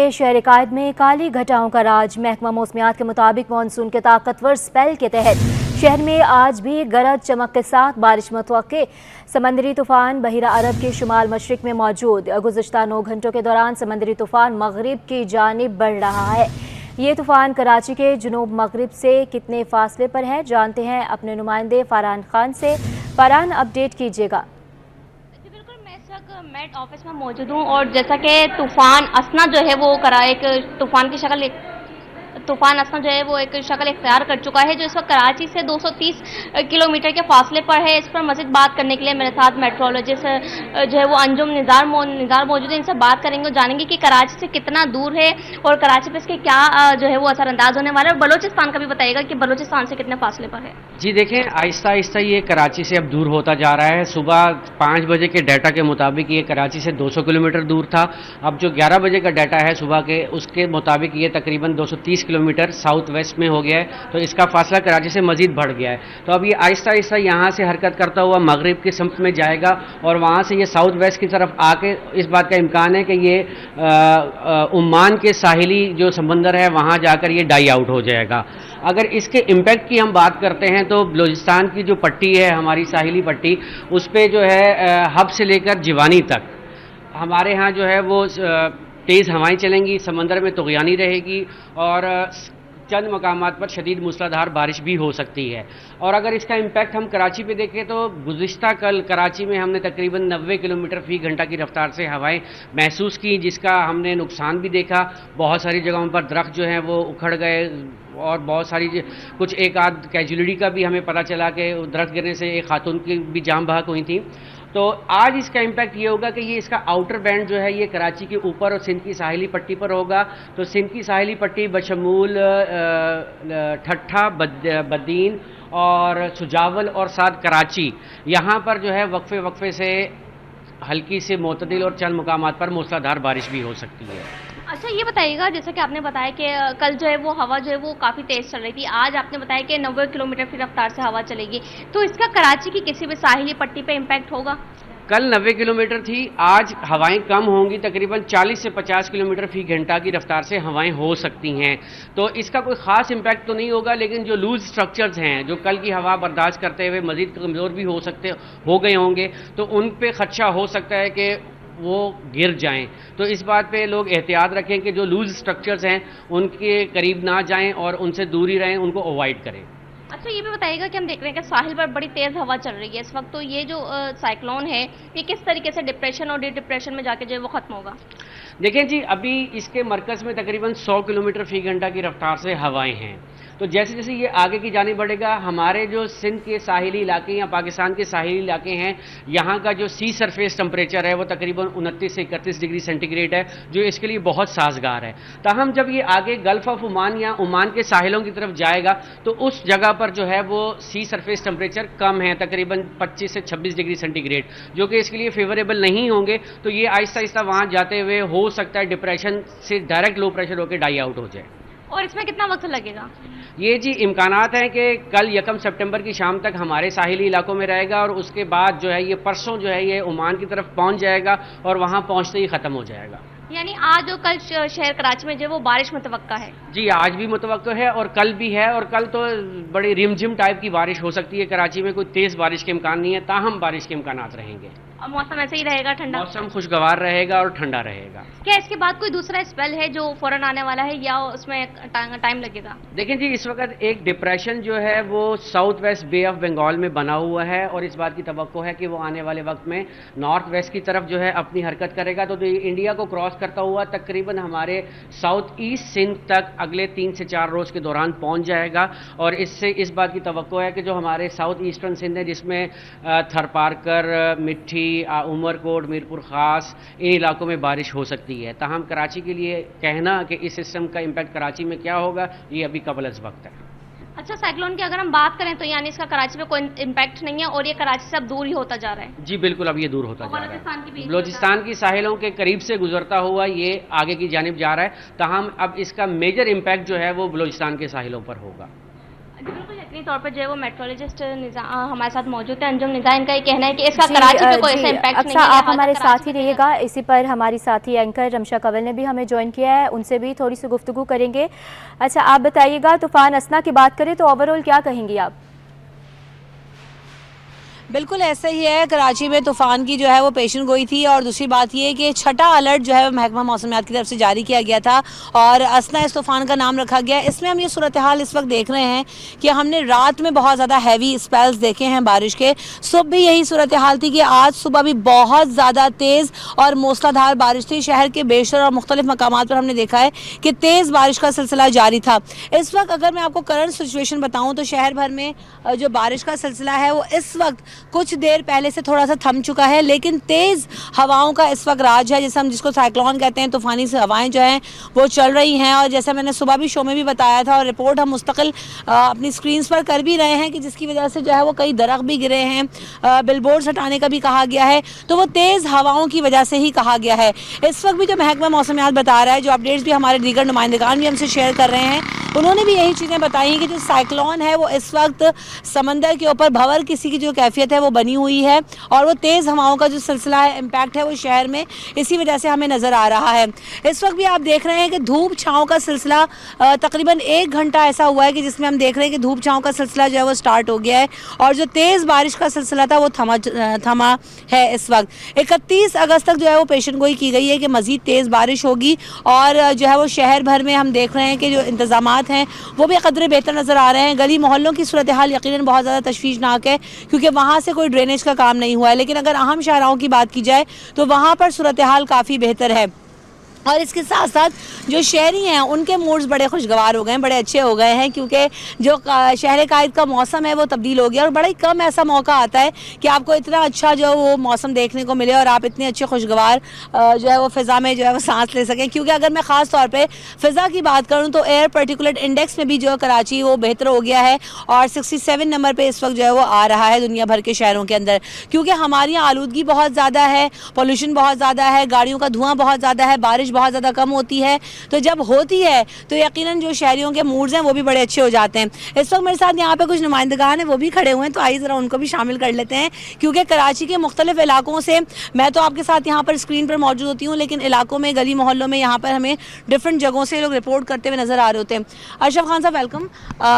के शहर कायद में काली घटाओं का राज। महकमा मौसमियात के मुताबिक मानसून के ताकतवर स्पेल के तहत शहर में आज भी गरज चमक के साथ बारिश मुतवक्के। समंदरी तूफान बहिरा अरब के शुमाल मशरिक में मौजूद। गुज़िश्ता 9 घंटों के दौरान समंदरी तूफान मगरिब की जानिब बढ़ रहा है। ये तूफान कराची के जुनूब मगरिब से कितने फासले पर है, जानते हैं अपने नुमाइंदे फरहान खान से। फरहान, अपडेट कीजिएगा। मेट ऑफिस में मौजूद हूँ और जैसा कि तूफान असना जो है वो एक तूफान की शक्ल तूफान असना जो है वो एक शक्ल इख्तियार कर चुका है, जो इस वक्त कराची से 230 किलोमीटर के फासले पर है। इस पर मज़ीद बात करने के लिए मेरे साथ मेट्रोलॉजिस्ट जो है वो अंजुम निज़ार मौजूद है। इनसे बात करेंगे और जानेंगे कि कराची से कितना दूर है और कराची पे इसके क्या जो है वो असरअंदाज होने वाला है। और बलोचिस्तान का भी बताइएगा कि बलोचिस्तान से कितने फासले पर है। जी देखें, आहिस्ता आहिस्ता ये कराची से अब दूर होता जा रहा है। सुबह 5 बजे के डाटा के मुताबिक ये कराची से 200 किलोमीटर दूर था। अब जो 11 बजे का डाटा है सुबह के, उसके मुताबिक ये तकरीबन 230 किलोमीटर साउथ वेस्ट में हो गया है। तो इसका फासला कराची से मजीद बढ़ गया है। तो अब ये आहिस्ता आहिस्ता यहाँ से हरकत करता हुआ मगरिब की समत में जाएगा और वहाँ से ये साउथ वेस्ट की तरफ आके इस बात का इम्कान है कि ये ओमान के साहिली जो समंदर है वहाँ जाकर ये डाई आउट हो जाएगा। अगर इसके इम्पैक्ट की हम बात करते हैं तो बलूचिस्तान की जो पट्टी है, हमारी साहिली पट्टी, उस पर जो है हब से लेकर जिवानी तक हमारे यहाँ जो है वो तेज़ हवाएं चलेंगी, समंदर में तुग़यानी रहेगी और चंद मकामात पर शदीद मूसलाधार बारिश भी हो सकती है। और अगर इसका इम्पैक्ट हम कराची पे देखें तो गुज़िश्ता कल कराची में हमने तकरीबन 90 किलोमीटर फ़ी घंटा की रफ्तार से हवाएं महसूस की, जिसका हमने नुकसान भी देखा। बहुत सारी जगहों पर दरख्त जो हैं वो उखड़ गए और बहुत सारी कुछ एक आध कैजुअलिटी का भी हमें पता चला कि दरख्त गिरने से एक खातून की भी जान बहक हुई थी। तो आज इसका इम्पैक्ट ये होगा कि ये इसका आउटर बैंड जो है ये कराची के ऊपर और सिंध की साहिली पट्टी पर होगा। तो सिंध की साहिली पट्टी बशमूल ठट्ठा, बदीन और सुजावल और साथ कराची, यहाँ पर जो है वक्फे वक्फे से हल्की से मोतदिल और चंद मुकामात पर मूसलाधार बारिश भी हो सकती है। अच्छा, ये बताइएगा, जैसा कि आपने बताया कि कल जो है वो हवा जो है वो काफ़ी तेज़ चल रही थी, आज आपने बताया कि 90 किलोमीटर की रफ्तार से हवा चलेगी, तो इसका कराची की किसी भी साहिली पट्टी पे इम्पैक्ट होगा? कल 90 किलोमीटर थी, आज हवाएं कम होंगी, तकरीबन 40 से 50 किलोमीटर फी घंटा की रफ्तार से हवाएं हो सकती हैं। तो इसका कोई ख़ास इम्पैक्ट तो नहीं होगा, लेकिन जो लूज स्ट्रक्चर्स हैं जो कल की हवा बर्दाश्त करते हुए मज़ीद कमज़ोर भी हो गए होंगे, तो उन पे खदशा हो सकता है कि वो गिर जाएं। तो इस बात पे लोग एहतियात रखें कि जो लूज स्ट्रक्चर्स हैं उनके करीब ना जाएं और उनसे दूरी रहें, उनको अवॉइड करें। अच्छा, ये भी बताइएगा कि हम देख रहे हैं कि साहिल पर बड़ी तेज़ हवा चल रही है इस वक्त, तो ये जो साइक्लोन है ये किस तरीके से डिप्रेशन और डिप्रेशन में जाके जो है वो ख़त्म होगा? देखें जी, अभी इसके मरकज़ में तकरीबन 100 किलोमीटर फ़ी घंटा की रफ्तार से हवाएं हैं। तो जैसे जैसे ये आगे की जानिब बढ़ेगा, हमारे जो सिंध के साहिली इलाके या पाकिस्तान के साहिली इलाके हैं, यहाँ का जो सी सरफेस टेम्परेचर है वो तकरीबन 29 से 31 डिग्री सेंटीग्रेड है, जो इसके लिए बहुत साजगार है। ताहम जब ये आगे गल्फ़ ऑफ ओमान या ओमान के साहिलों की तरफ जाएगा तो उस जगह पर जो है वो सी सरफेस टेम्परेचर कम है, तकरीबन 25 से 26 डिग्री सेंटीग्रेड, जो कि इसके लिए फेवरेबल नहीं होंगे। तो ये आहिस्ता आहिस्ता वहाँ जाते हुए हो सकता है डिप्रेशन से डायरेक्ट लो प्रेशर होकर डाई आउट हो जाए। और इसमें कितना वक्त लगेगा? ये जी इम्कानात हैं कि कल 1 सितंबर की शाम तक हमारे साहिली इलाकों में रहेगा और उसके बाद जो है ये परसों जो है ये ओमान की तरफ पहुंच जाएगा और वहां पहुंचते ही ख़त्म हो जाएगा। यानी आज और कल शहर कराची में जो वो बारिश मुतवक्का है? जी, आज भी मुतवक्का है और कल भी है, और कल तो बड़ी रिमझिम टाइप की बारिश हो सकती है। कराची में कोई तेज़ बारिश के इम्कान नहीं है, ताहम बारिश के इम्कानात रहेंगे। और मौसम ऐसे ही रहेगा, ठंडा मौसम खुशगवार रहेगा और ठंडा रहेगा। क्या इसके बाद कोई दूसरा स्पेल है जो फौरन आने वाला है या उसमें टाइम लगेगा? देखें जी, इस वक्त एक डिप्रेशन जो है वो south west Bay of Bengal में बना हुआ है और इस बात की तवक्को है कि वो आने वाले वक्त में नॉर्थ वेस्ट की तरफ जो है अपनी हरकत करेगा। तो इंडिया को क्रॉस करता हुआ तकरीबन हमारे साउथ ईस्ट सिंध तक अगले 3 से 4 रोज़ के दौरान पहुंच जाएगा। और इससे इस बात की तवक्को है कि जो हमारे साउथ ईस्टर्न सिंध है, जिसमें थरपारकर, मिट्टी, उमरकोट, मीरपुर खास, इन इलाकों में बारिश हो सकती है। ताहम कराची के लिए कहना कि इस सिस्टम का इम्पैक्ट कराची में क्या होगा, ये अभी कबल-अज़ वक्त है। अच्छा, साइक्लोन की अगर हम बात करें तो यानी इसका कराची पे कोई इम्पैक्ट नहीं है और ये कराची से अब दूर ही होता जा रहा है? जी बिल्कुल, अब ये दूर होता जा रहा है। बलूचिस्तान की साहिलों के करीब से गुजरता हुआ ये आगे की जानिब जा रहा है। ताहम अब इसका मेजर इम्पैक्ट जो है वो बलूचिस्तान के साहिलों पर होगा। बिल्कुल यकीनी तौर पर जो है वो मेट्रोलॉजिस्ट हमारे साथ मौजूद है, अंजुम निज़ा। इनका ये कहना है कि इसका कराची पे कोई ऐसा इम्पैक्ट नहीं है। आप हमारे साथ ही रहिएगा। इसी पर हमारी साथी एंकर रमशा कंवल ने भी हमें ज्वाइन किया है, उनसे भी थोड़ी सी गुफ्तगू करेंगे। अच्छा, आप बताइएगा, तूफान असना की बात करें तो ओवरऑल क्या कहेंगी आप? बिल्कुल ऐसा ही है, कराची में तूफ़ान की जो है वो पेशन गोई थी। और दूसरी बात ये कि छठा अलर्ट जो है महकमा मौसमियात की तरफ से जारी किया गया था और असना इस तूफ़ान का नाम रखा गया। इसमें हम ये सूरत हाल इस वक्त देख रहे हैं कि हमने रात में बहुत ज़्यादा हैवी स्पेल्स देखे हैं बारिश के। सुबह भी यही सूरत हाल थी कि आज सुबह भी बहुत ज़्यादा तेज़ और मूसलाधार बारिश थी। शहर के बेशतर और मुख्तलिफ मकामात पर हमने देखा है कि तेज़ बारिश का सिलसिला जारी था। इस वक्त अगर मैं आपको करंट सिचुएशन बताऊँ तो शहर भर में जो बारिश का सिलसिला है वो इस वक्त कुछ देर पहले से थोड़ा सा थम चुका है, लेकिन तेज़ हवाओं का इस वक्त राज है, जैसे हम जिसको साइक्लोन कहते हैं। तूफ़ानी से हवाएं जो हैं वो चल रही हैं और जैसे मैंने सुबह भी शो में भी बताया था और रिपोर्ट हम मुस्तकिल अपनी स्क्रीन्स पर कर भी रहे हैं कि जिसकी वजह से जो है वो कई दरख्त भी गिरे हैं, बिलबोर्ड्स हटाने का भी कहा गया है। तो वो तेज़ हवाओं की वजह से ही कहा गया है। इस वक्त भी जो महकमा मौसमियात बता रहा है, जो अपडेट्स भी हमारे दीगर नुमाइंदगान भी हमसे शेयर कर रहे हैं, उन्होंने भी यही चीज़ें बताई हैं कि जो साइक्लोन है वो इस वक्त समंदर के ऊपर भंवर किसी की जो कैफियत है वो बनी हुई है और वो तेज़ हवाओं का जो सिलसिला है, इम्पैक्ट है वो शहर में इसी वजह से हमें नज़र आ रहा है। इस वक्त भी आप देख रहे हैं कि धूप छाँव का सिलसिला तकरीबन 1 घंटा ऐसा हुआ है कि जिसमें हम देख रहे हैं कि धूप छाँव का सिलसिला जो है वो स्टार्ट हो गया है और जो तेज़ बारिश का सिलसिला था वो थमा है। इस वक्त 31 अगस्त तक जो है वो पेशन गोई की गई है कि मज़ीद तेज़ बारिश होगी और जो है वो शहर भर में हम देख रहे हैं कि जो इंतज़ामात हैं वो भी कदरे बेहतर नज़र आ रहे हैं। गली मोहल्लों की सूरत हाल यकीनन बहुत ज़्यादा तशवीशनाक है क्योंकि वहाँ से कोई ड्रेनेज का काम नहीं हुआ है, लेकिन अगर अहम शाहराहों की बात की जाए तो वहाँ पर सूरत हाल काफ़ी बेहतर है। और इसके साथ साथ जो शहरी हैं उनके मूड्स बड़े खुशगवार हो गए हैं, बड़े अच्छे हो गए हैं क्योंकि जो शहर कायद का मौसम है वो तब्दील हो गया और बड़ा ही कम ऐसा मौका आता है कि आपको इतना अच्छा जो वो मौसम देखने को मिले और आप इतने अच्छे खुशगवार जो है वो फ़िज़ा में जो है वो सांस ले सकें। क्योंकि अगर मैं ख़ास तौर पर फ़िज़ा की बात करूँ तो एयर पार्टिकुलेट इंडेक्स में भी जो कराची वो बेहतर हो गया है और 67 नंबर पर इस वक्त जो है वो आ रहा है दुनिया भर के शहरों के अंदर। क्योंकि हमारे यहाँ आलूदगी बहुत ज़्यादा है, पोल्यूशन बहुत ज़्यादा है, गाड़ियों का धुआं बहुत ज़्यादा है, बारिश बहुत ज़्यादा कम होती है। तो जब होती है तो यकीनन जो शहरियों के मूड्स हैं वो भी बड़े अच्छे हो जाते हैं। इस वक्त मेरे साथ यहाँ पे कुछ नुमाइंदगान हैं, वो भी खड़े हुए हैं, तो आइए ज़रा उनको भी शामिल कर लेते हैं क्योंकि कराची के मुख्तलिफ इलाकों से मैं तो आपके साथ यहाँ पर स्क्रीन पर मौजूद होती हूँ, लेकिन इलाकों में, गली मोहल्लों में यहाँ पर हमें डिफरेंट जगहों से लोग रिपोर्ट करते हुए नज़र आ रहे होते हैं। अशरफ खान साहब वेलकम।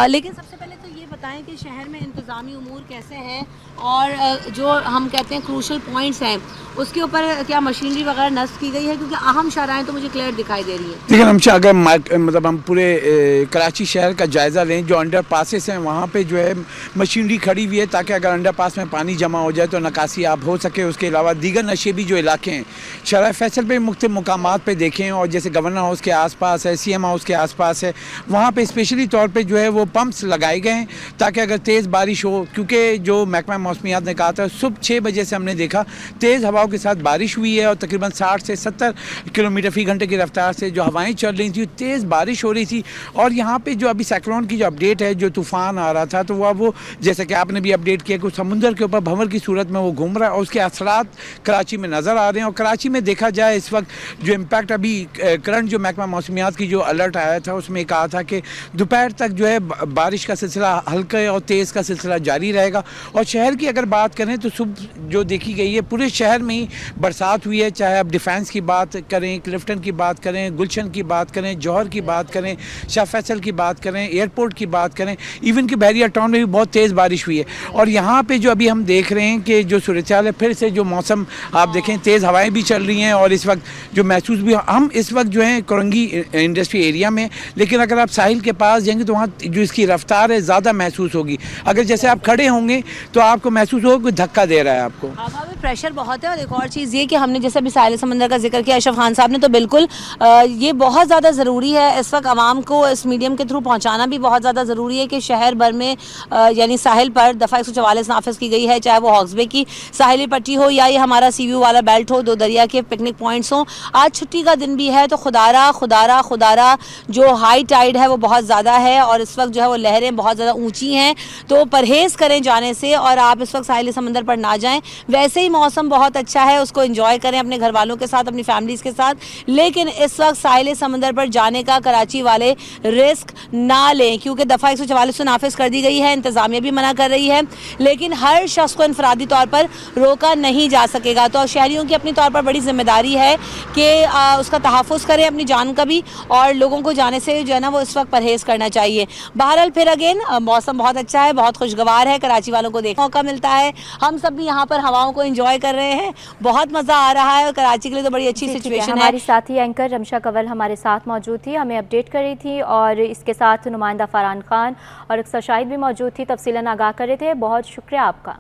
लेकिन सबसे पहले तो ये बताएं कि शहर में इंतज़ामी उमूर कैसे हैं और जो हम कहते हैं क्रूशल पॉइंट्स हैं उसके ऊपर क्या मशीनरी वगैरह नस्ब की गई है, क्योंकि अहम शाहराएं तो मुझे क्लियर दिखाई दे रही है। देखिए हमशा, अगर मतलब हम पूरे कराची शहर का जायज़ा लें, जो अंडर पासेस हैं वहाँ पे जो है मशीनरी खड़ी हुई है ताकि अगर अंडर पास में पानी जमा हो जाए तो निकासी आप हो सके। उसके अलावा दीगर नशेबी जो इलाके हैं शहर फैसल पे मुख्तलिफ मुकामात पे देखें और जैसे गवर्नर हाउस के आसपास है, CM हाउस के आसपास है, वहाँ पे स्पेशली तौर पे जो है वो पंप्स लगाए गए हैं ताकि अगर तेज़ बारिश हो, क्योंकि जो महकमा मौसमियात ने कहा था सुबह 6 बजे से हमने देखा तेज़ हवाओं के साथ बारिश हुई है और तकरीबन 60 से 70 किलोमीटर फ़ी घंटे की रफ्तार से जो हवाएं चल रही थी, तेज़ बारिश हो रही थी। और यहाँ पे जो अभी साइक्लोन की जो अपडेट है, जो तूफ़ान आ रहा था, तो वो जैसे कि आपने भी अपडेट किया कि समुंदर के ऊपर भंवर की सूरत में वो घूम रहा है और उसके असरात कराची में नज़र आ रहे हैं। और कराची में देखा जाए इस वक्त जो इम्पैक्ट अभी करंट जो महकमा मौसमियात की जो अलर्ट आया था उसमें कहा था कि दोपहर तक जो है बारिश का सिलसिला हल्के और तेज़ का सिलसिला जारी रहेगा। और शहर की अगर बात करें तो सुबह जो देखी गई है पूरे शहर में ही बरसात हुई है, चाहे आप डिफेंस की बात करें, क्लिफ्टन की बात करें, गुलशन की बात करें, जौहर की बात करें, शाह फैसल की बात करें, एयरपोर्ट की बात करें, इवन कि बहरिया टाउन में भी बहुत तेज़ बारिश हुई है। और यहाँ पे जो अभी हम देख रहे हैं कि जो सूरत हाल है, फिर से जो मौसम आप देखें तेज़ हवाएं भी चल रही हैं और इस वक्त जो महसूस भी हम इस वक्त जो है कोरंगी इंडस्ट्री एरिया में, लेकिन अगर आप साहिल के पास जाएंगे तो वहाँ जो इसकी रफ्तार है ज़्यादा महसूस होगी। अगर जैसे आप खड़े होंगे तो आपको महसूस होगा कोई धक्का दे रहा है आपको। हवा में प्रेशर बहुत है और एक और चीज़ ये कि हमने जैसे अभी साहिल समंदर का जिक्र किया अशरफ खान साहब ने, तो बिल्कुल ये बहुत ज़्यादा ज़रूरी है इस वक्त आवाम को इस मीडियम के थ्रू पहुँचाना भी बहुत ज़्यादा ज़रूरी है कि शहर भर में यानी साहिल पर दफ़ा 144 नाफिज की गई है, चाहे वो हॉक्सबे की साहिली पट्टी हो या ये हमारा सीव्यू वाला बेल्ट हो, दो दरिया के पिकनिक पॉइंट्स हों। आज छुट्टी का दिन भी है तो खुदारा जो हाई टाइड है वो बहुत ज़्यादा है और इस वक्त जो है वो लहरें बहुत ज़्यादा ऊँची हैं, तो परहेज़ करें जाने से और आप इस वक्त साहिल समंदर पर ना जाएं। वैसे ही मौसम बहुत अच्छा है, उसको एंजॉय करें अपने घर वालों के साथ, अपनी फैमिलीज़ के साथ, लेकिन इस वक्त साहिल समंदर पर जाने का कराची वाले रिस्क ना लें, क्योंकि दफ़ा 144 तो नाफिज कर दी गई है, इंतज़ामिया भी मना कर रही है, लेकिन हर शख्स को इनफरादी तौर पर रोका नहीं जा सकेगा। तो शहरियों की अपनी तौर पर बड़ी जिम्मेदारी है कि उसका तहफ़्फ़ुज़ करें अपनी जान का भी, और लोगों को जाने से जो है ना वो इस वक्त परहेज़ करना चाहिए। बहरहाल फिर अगेन मौसम बहुत अच्छा है, बहुत खुशगवार है, कराची वालों को देखने मौका मिलता है, हम सब भी यहाँ पर हवाओं को एंजॉय कर रहे हैं, बहुत मज़ा आ रहा है और कराची के लिए तो बड़ी अच्छी सिचुएशन है। हमारी साथी एंकर रमशा कंवल हमारे साथ मौजूद थी, हमें अपडेट कर रही थी, और इसके साथ नुमाइंदा फरहान खान और अक्सर शाहिद भी मौजूद थी, तफसीलन आगाह कर रहे थे। बहुत शुक्रिया आपका।